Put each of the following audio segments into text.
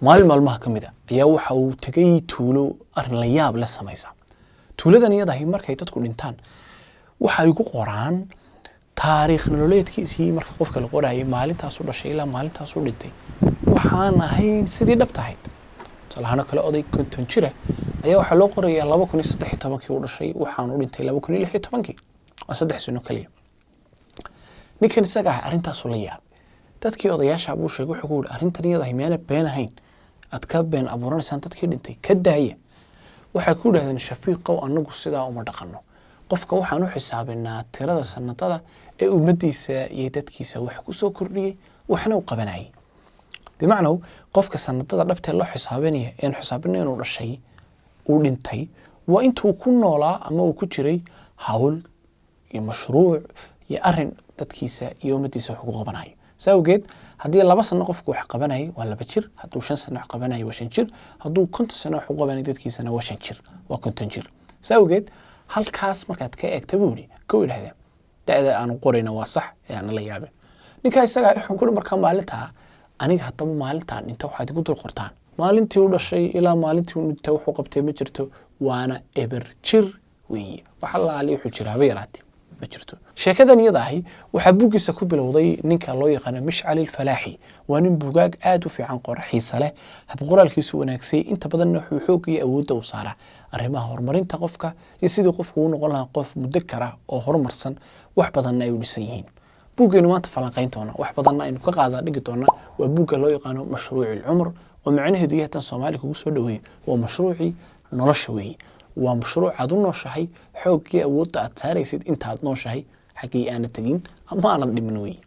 maalmaha ka mid ah ayaa waxa uu tagay tuulo arrin la yaab la samaysa tuuladan iyadahay markay dadku dhintaan waxa ay ku qoraan taariikh nololeedkiisii marka qofka la qorayay maalintaas uu dhashay ilaa maalintaas uu dhintay waxaan ahayn sidii dhabta ahayd salaano kale oday konton jira ayaa waxa loo qorayaa 2013 uu dhashay waxaan u dhintay 2016 waa 3 sano kaliya ninkan isaga arrintaas la yaab dadkii odayaasha buu sheegay wuxuu ku yiri arrintan iyada himaana been ahayn ad ka been abuuranaysan dadkii dhintay ka daaya waxa ku dhahdeen shafiiqow anagu sidaa uma dhaqano qofka waxaan u xisaabinaa tirada sanadada ee ummadiisa iyo dadkiisa wax ku soo kordhiyay waxna u qabanay bimaana qofka sanadada dhabta loo xisaabinaya in xisaabinay inuu dhashay uu dhintay waa intuu ku noolaa ama uu ku jiray hawl iyo mashruuc iyo arrin dadkiisa iyo ummadiisa wax ku qabanay ساوجد هذه لبا سنة قفك وحقبناي ولا بتشر هدو 5 سنة حقبناي وشنشر هدو كنت سنة حقبناي دتكي سنة وشنشر وكنت نشر ساوجد هل كاس مركات كي اكتبوني كويل هذا ده أنا قرينا وصح يعني لا يابن نكاي سجى كل مركان مالتها أنا حتى مالتها أنت واحد يقول القرطان مالنتي ولا شيء إلى مالنتي وأنت وحقبتي مجرته وأنا إبر شر وي وحلا عليه حجرها بيراتي مجرته sheekadan iyadahay waxa buugiisa ku bilowday ninka loo yaqaan Mish'al al-Falahi waa nin buugaag aad u fiican qorxiisa leh hab qoraalkiisu wanaagsan inta badan wuxuu xoog iyo awood u saara arrimaha horumarinta qofka iyo sidii qofku uu noqon lahaa qof mudakar ah oo horumarsan wax badan ay u dhisan yihiin buugeenu maanta falanqayntoona wax badan aynu ka qaada dhigi doona waa buugga loo yaqaan mashruuc al-umr oo macnaheedu yahay tan Soomaaliga ugu soo dhaweeyay waa mashruuci nolosha weey waa mashruuc aad u nooshahay xoog iyo awood aad saaraysid inta aad nooshahay حقي أنا تجين أما أنا دمنوي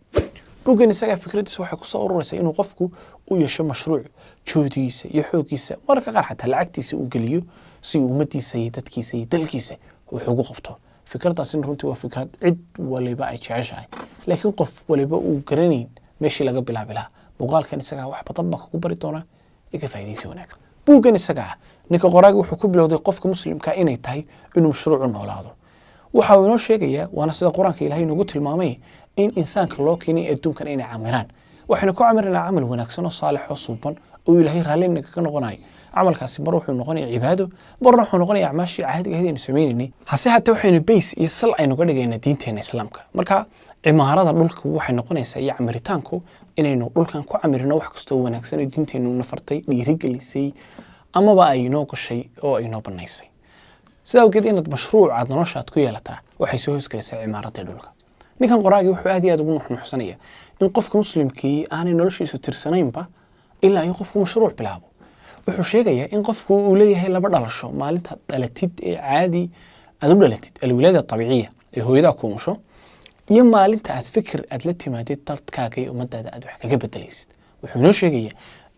بوجن سجى فكرة سواء كسر رأسه إنه قفكو ويش مشروع شوديس يحوكيس مرة كقر حتى العكتيس وقليو سي ومتي سيدتكي سيدلكيس وحقوق قفته فكرة أصلا رنتي وفكرة عد ولا بقى يتعشى لكن قف ولا بقى وقرنين ماشي لقى بلا بقال كان سجى واحد بطبق كبرتونا يكفي هناك بوجن سجى نك قراج وحكوب لو قفك مسلم كائن يتهي إنه مشروع هذا waxa uu inoo sheegaya waana sida quraanka Ilaahay nagu tilmaamay in insaanka loo keenay adduunkan inay camiraan waxayna ku camirnaa amal wanaagsan oo saalix oo suuban oo Ilaahay raalina ka noqonay amalkaasi mar wuxuu noqonayaa cibaado marna wuxuu noqonayaa acmaashi caadiga ah ee sameeynay hase hatta waxaynu base iyo sal aynu ka dhigaynaa diinteena islaamka marka cimaarada dhulka waxay noqonaysaa iyo camiritaanku inaynu dhulkan ku camirno wax kasta oo wanaagsan oo diinteenu nafartay dhiirigelisay amaba ay inoo gashay oo ay inoo banaysay ساو كده إن مشروع عاد نشاط كيالته وحيسوه سكرس عمارة دولك نكان قراجي وحادي هذا بنوح محسنية إن قفك مسلم كي أنا نلشي ستر سنين با إلا يقفك مشروع بلعبه وحشي جاية إن قفك وليه هلا بدل الشو مالتها دلتيد عادي أدب دلتيد الولادة الطبيعية هو إذا كومشو يما أنت أتفكر أدلتي ما ديت طلت كاكي ومدة أدو حكا جبت ليست وحنوش جاية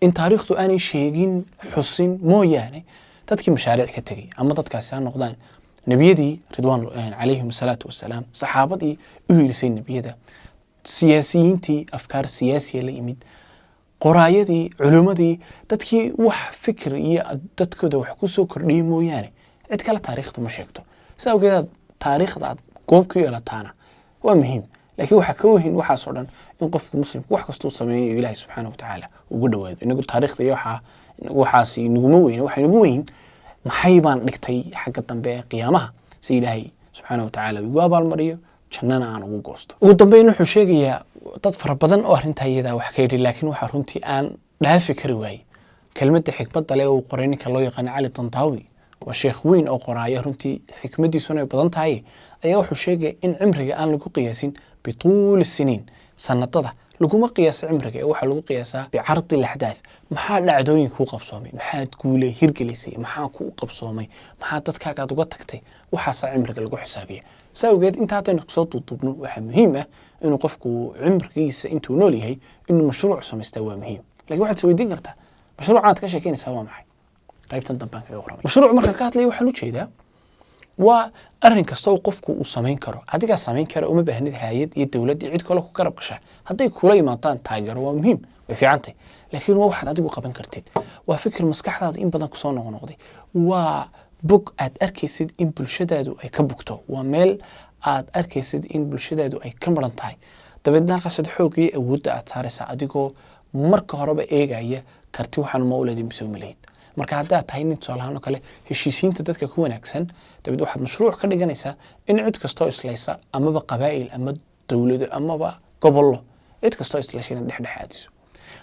إن تاريخه أنا شيء حسين مو يعني dadkii mashaariic ka tagay ama dadkaasi aan noqdaan nabiyadii ridwaan alayhim salaatu wassalaam saxaabadii u hiilisay nabiyada siyaasiyiintii afkaar siyaasiya la yimid qoraayadii culimadii dadkii wax fikir iyo dadkooda wax ku soo kordhiyay mooyaane cid kale taariikhdu ma sheegto sababkeeda taariikhda goob ku yeelataana waa muhiim laakiin waxa ka weyn waxa soo dhan in qofku muslimku wax kasta uu sameeyo Ilaahay subhanahu wa ta'ala ugu dhawaado inagu taariikhda iyo waxaasi nuguma weyn waxa nagu weyn maxay baan dhigtay xagga dambe ee qiyaamaha si Ilaahay subhanahu wa ta'ala ugu abaal mariyo jannana aan ugu goosto ugu dambeyn wuxuu sheegayaa dad fara badan oo arintayada wax ka yiri laakiin waxa runtii aan dhaafi kari waayay kelmadda xikmadda leh oo qorayninka loo yaqaan Ali Tantawi waa sheekh weyn oo qoraaya runtii xikmadiisuna badan tahay ayaa wuxuu sheegay in cimriga aan lagu qiyaasin bituul siniin sanadada لقوم قياس عمرك waxa lagu qiyaasaa بعرض الأحداث maxaa dhacdooyin ku qabsoomay maxaa guulay hirgelisay maxaa ku qabsoomay maxaa dadkaaga uga tagtay waxa cimriga lagu xisaabiyo sawgeed inta aad soo duubno waxa muhiim ah inuu qofku cimrigiisa intuu nool yahay inuu mashruuc sameesto waa muhiim laakiin waxaad weydiin kartaa mashruucaad ka sheekeynaysaa waa maxay qaybtan damban kaga waramay mashruuc marka ka hadlay waxa loo jeedaa waa arrin kasta oo qofku uu sameyn karo adiga sameyn karo uma baahnid hay'ad iyo dawlad cid kale ku garab gashay haday kula yimaadaan taageero waa muhiim way fiicantay laakiin waa waxaad adigu qaban kartid waa fikir maskaxdaada in badan ku soo noqnoqday waa bog aad arkaysid in bulshadaadu ay ka bugto waa meel aad arkaysid in bulshadaadu ay ka maran tahay dabeedna halkaas xoogii awoodda aad saaraysaa adigoo marka horeba eegaya karti waxaan ma u leedahay mise uma leedahay. marka haddaad tahay nin tusaale ahaan oo kale heshiisiinta dadka ku wanaagsan dabeed waxaad mashruuc ka dhiganaysaa in cid kastoo islaysa amaba qabaa'il ama dowlado amaba gobollo cid kastoo islaysa inaad dhexdhexaadiso.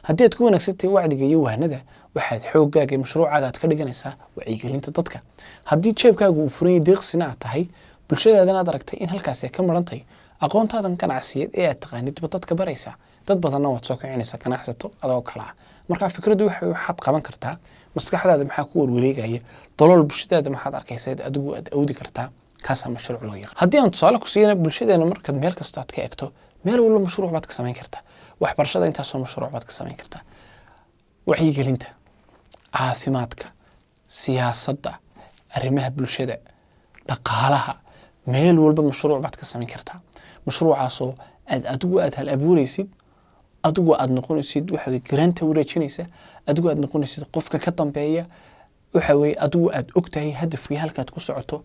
haddii aad ku wanaagsantahay wacdiga iyo waanada waxaad xooggaaga iyo mashruucaaga aad ka dhiganaysaa wacyigelinta dadka. haddii jeebkaagu uu furan yahay deeqsina aad tahay bulshadaadana aad aragtay in halkaas ay ka maran tahay aqoontaadan ganacsiyeed ee aad taqaanidba dadka baraysaa dad badanna waad soo kicinaysaa ganacsato adoo kala ah. marka fikraddu waxaad qaban kartaa maskaxdaada maxaa ku warwareegaya dalool bulshadaada maxaad arkaysaa adigu aad awoodi kartaa kaasaa mashruuc loo yaqaan. haddii aan tusaale ku siiyana bulshadeena markaad meel kasta aad ka egto meel walba mashruuc baad ka samayn kartaa. waxbarashada intaasoo mashruuc baad ka samayn kartaa, wacyigelinta, caafimaadka, siyaasadda, arrimaha bulshada, dhaqaalaha, meel walba mashruuc baad ka samayn kartaa. mashruucaasoo adigu aad hal abuuraysid, adigu aad noqonaysid waxa weeye garaanta wareejinaysa, adigu aad noqonaysid qofka ka dambeeya, waxa weeye adigu aad ogtahay hadafkii halkaad ku socoto,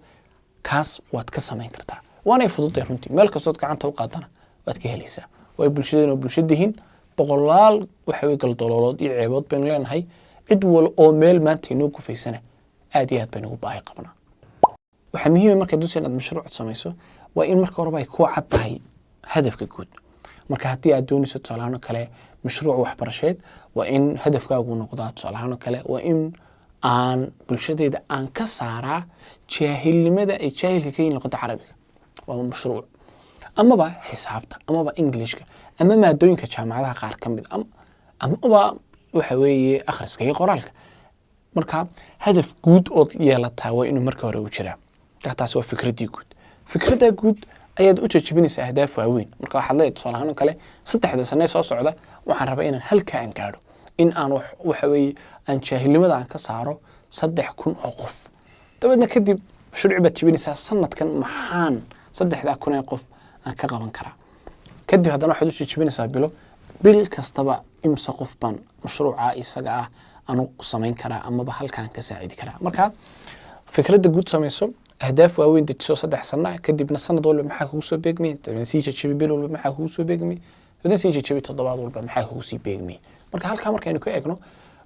kaas waad ka samayn kartaa. waanay fududahay runtii, meel kastood gacanta u qaadana waad ka helaysaa. way bulshadeenoo bulshadihiin boqolaal waxa weeye galdaloolood iyo ceebood baynu leenahay. cid wal oo meel maanta inoo gufaysana aad iyo aad baynu ugu baahi qabnaa. waxaa muhiim ah markaad doonayso inaad mashruuc samayso waa in marka horeba ay ku cad tahay hadafka guud. marka haddii aad doonayso tusaale ahaan oo kale mashruuc waxbarasheed waa in hadafkaagu noqdaa tusaale ahaan oo kale waa in aan bulshadeeda aan ka saaraa jaahilnimada ay jaahilka ka yihiin luqadda carabiga, waa mashruuc. amaba xisaabta amaba englishka ama maadooyinka jaamacadaha qaar ka mid amaba waxa weeye akhriska iyo qoraalka. marka hadaf guud ood yeelataa waa inuu marka hore u jiraa. taas waa fikraddii guud. fikradda guud ayaad u jajabinaysaa ahdaaf waaweyn. marka waxaad leedahay tusaale ahaan oo kale 3 sano soo socda waxaan rabaa inaan halka aan gaadho in aan waxa weeye aan jaahilnimada aan ka saaro 3,000 oo qof. dabeedna kadib mashruuc baad jabinaysaa sanadkan maxaan 3,000 oo qof aan ka qaban karaa. kadib haddana waxaad u jajabinaysaa bil kastaba imsa qof baan mashruuca isaga ah aanu samayn karaa amaba halkaan ka saacidi karaa. marka fikradda guud samayso, ahdaaf waaweyn dejiso 3 sano kadibna sanad walba maxaa kugu soo beegmay, sii jajabi bil walba maxaa kugu soo beegmay, sii jajabi toddobaad walba maxaa kugu sii beegmay. marka halkaa markaynu ka eegno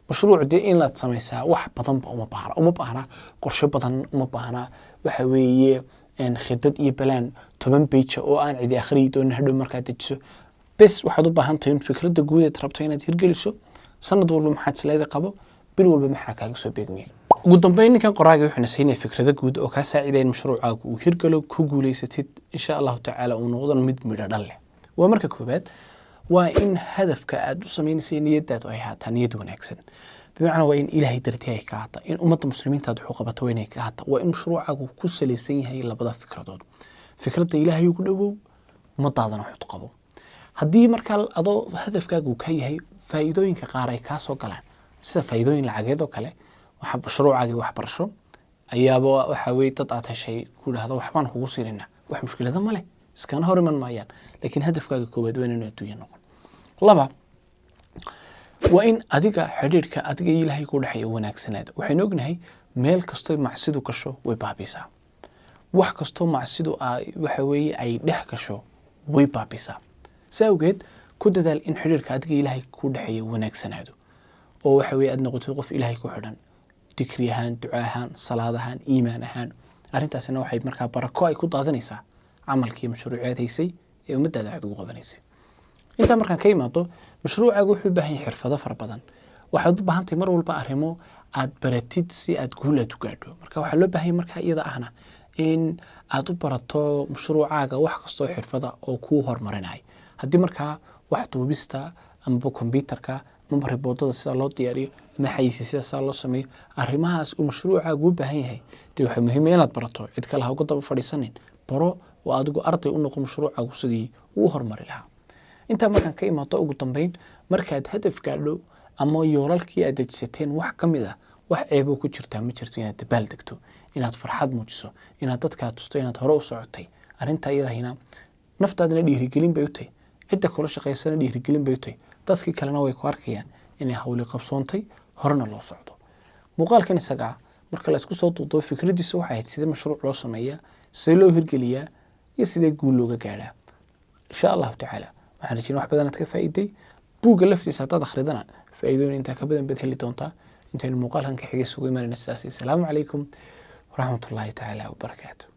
mashruucdii in laad samaysaa wax badanba uma baahna qorshe badan uma baahna waxa weeye khidad iyo balaan 10 page oo aan cidi akhriyi doonin hadhow markaad dejiso. bes waxaad u baahan tahay in fikradda guud ee rabto inaad hirgeliso sanad walba maxaad isleedahay qabo, bil walba maxaa kaaga soo beegmay. ugu dambeyn ninkan qoraaga wuxuu nasaynaya fikrada guud oo kaa saacidaya in mashruucaagu uu hirgalo ku guulaysatid insha allahu tacaala uu noqdo mid midho dhal leh. waa marka koobaad waa in hadafka aad u samaynaysa niyadaadu ay ahaataa niyad wanaagsan. bimacnaa waa in ilaahay dartii ay ka ahaataa, in ummadda muslimiinta aad wuxuu qabato waa inay ka ahaataa. waa in mashruucaagu ku salaysan yahay labada fikradood. fikradda ilaahay ugu dhowow, ummadaadana wuxuu qabo. haddii markaa adoo hadafkaagu ka yahay faa'iidooyinka qaar ay kaa soo galaan sida faa'iidooyin lacageed oo kale, waxa mashruucaagii waxbarasho ayaaba waxa weeye dad aad heshay ku dhahdo waxbaan kugu siinaynaa, wax mushkilada ma leh, iskana hor iman maayaan. laakiin hadafkaaga koowaad waa inuu adduunyo noqon. 2 waa in adiga xidhiidhka adiga iyo ilaahay ku dhaxeeya wanaagsanaada. waxaynu ognahay meel kastoo macsidu gasho way baabisaa. wax kastoo macsidu waxa weeye ay dhex gasho way baabisaa. saa awgeed ku dadaal in xidhiidhka adiga ilaahay ku dhaxeeya wanaagsanaado oo waxa weeye aad noqoto qof ilaahay ku xidhan dikri ahaan, duca ahaan, salaad ahaan, iimaan ahaan. arrintaasina waxay markaa barako ay ku daadanaysaa camalkii mashruucaad haysay ee ummadaada aad ugu qabanaysay. intaa markaan ka imaado mashruucaagu wuxuu u baahan yahay xirfado fara badan. waxaad u baahan tahay mar walba arrimo aad baratid si aad guul aad u gaadho. marka waxaa loo baahan yahay markaa iyada ahna in aad u barato mashruucaaga wax kastoo xirfada oo kuu horumarinaya. haddii markaa wax duubista amaba kombyuutarka amaba riboodada sida loo diyaariyo ama xayeysiisyada sida loo sameeyo arrimahaas uu mashruucaagu u baahan yahay dee waxaa muhiim ah inaad barato, cid kale ha uga daba fadhiisanin. baro oo adigu arday u noqo mashruucaagu sidii uu horumari lahaa. intaa markaan ka imaado ugu dambeyn markaad hadaf gaadho ama yoolalkii aad dejisateen wax ka mid ah wax ceebo ku jirtaa ma jirto inaad dabaal degto, inaad farxad muujiso, inaad dadkaa tusto inaad hore u socotay. arrintaa iyadahina naftaadana dhiirigelin bay u tahay, cidda kula shaqaysana dhiirigelin bay u tahay, dadkii kalena way ku arkayaan inay hawli qabsoontay horena loo socdo. muuqaalkan isaga marka la isku soo duudubo fikraddiisa waxay ahayd sidee mashruuc loo sameeyaa, sidee loo hirgeliyaa iyo sidee guul looga gaadhaa. insha allahu tacaala waxaan rajeynayaa wax badan aad ka faa'iiday. buugga laftiisa haddaad akhridana faa'iidooyin intaa ka badan baad heli doontaa. intaynu muuqaalkan ka xigay sugu imanayna sidaas. Assalaamu calaykum waraxmatullaahi tacaala wabarakaatu.